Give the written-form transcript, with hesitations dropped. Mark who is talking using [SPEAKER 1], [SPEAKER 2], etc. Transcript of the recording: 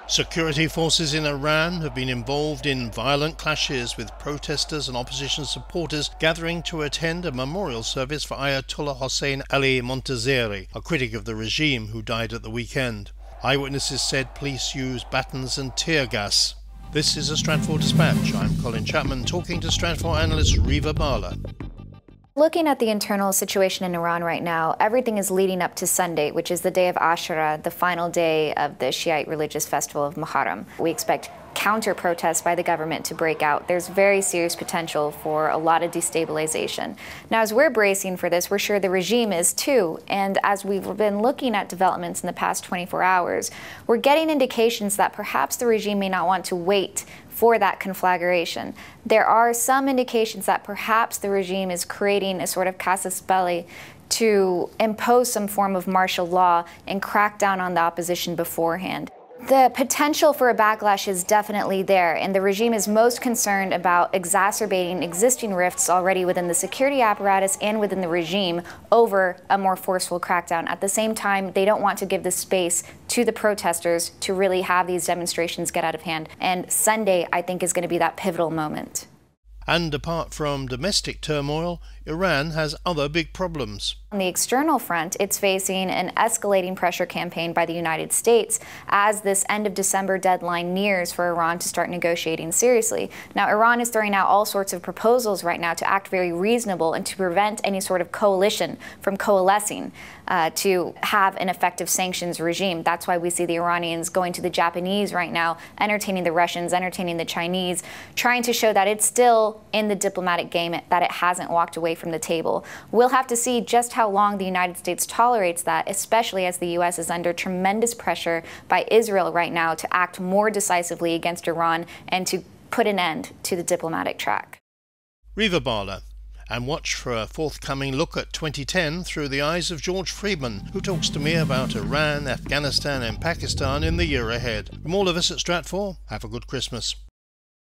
[SPEAKER 1] Security forces in Iran have been involved in violent clashes with protesters and opposition supporters gathering to attend a memorial service for Ayatollah Hossein Ali Montazeri, a critic of the regime who died at the weekend. Eyewitnesses said police used batons and tear gas. This is a Stratfor Dispatch. I'm Colin Chapman talking to Stratfor analyst Reva Bhalla.
[SPEAKER 2] Looking at the internal situation in Iran right now, everything is leading up to Sunday, which is the day of Ashura, the final day of the Shiite religious festival of Muharram. We expect counter-protests by the government to break out. There's very serious potential for a lot of destabilization. Now, as we're bracing for this, we're sure the regime is too. And as we've been looking at developments in the past 24 hours, we're getting indications that perhaps the regime may not want to wait for that conflagration. There are some indications that perhaps the regime is creating a sort of casus belli to impose some form of martial law and crack down on the opposition beforehand. The potential for a backlash is definitely there, and the regime is most concerned about exacerbating existing rifts already within the security apparatus and within the regime over a more forceful crackdown. At the same time, they don't want to give the space to the protesters to really have these demonstrations get out of hand. And Sunday, I think, is going to be that pivotal moment.
[SPEAKER 1] And apart from domestic turmoil, Iran has other big problems.
[SPEAKER 2] On the external front, it's facing an escalating pressure campaign by the United States as this end of December deadline nears for Iran to start negotiating seriously. Now, Iran is throwing out all sorts of proposals right now to act very reasonable and to prevent any sort of coalition from coalescing to have an effective sanctions regime. That's why we see the Iranians going to the Japanese right now, entertaining the Russians, entertaining the Chinese, trying to show that it's still in the diplomatic game, that it hasn't walked away from the table. We'll have to see just how long the United States tolerates that, especially as the U.S. is under tremendous pressure by Israel right now to act more decisively against Iran and to put an end to the diplomatic track.
[SPEAKER 1] Reva Bhalla. And watch for a forthcoming look at 2010 through the eyes of George Friedman, who talks to me about Iran, Afghanistan and Pakistan in the year ahead. From all of us at Stratfor, have a good Christmas.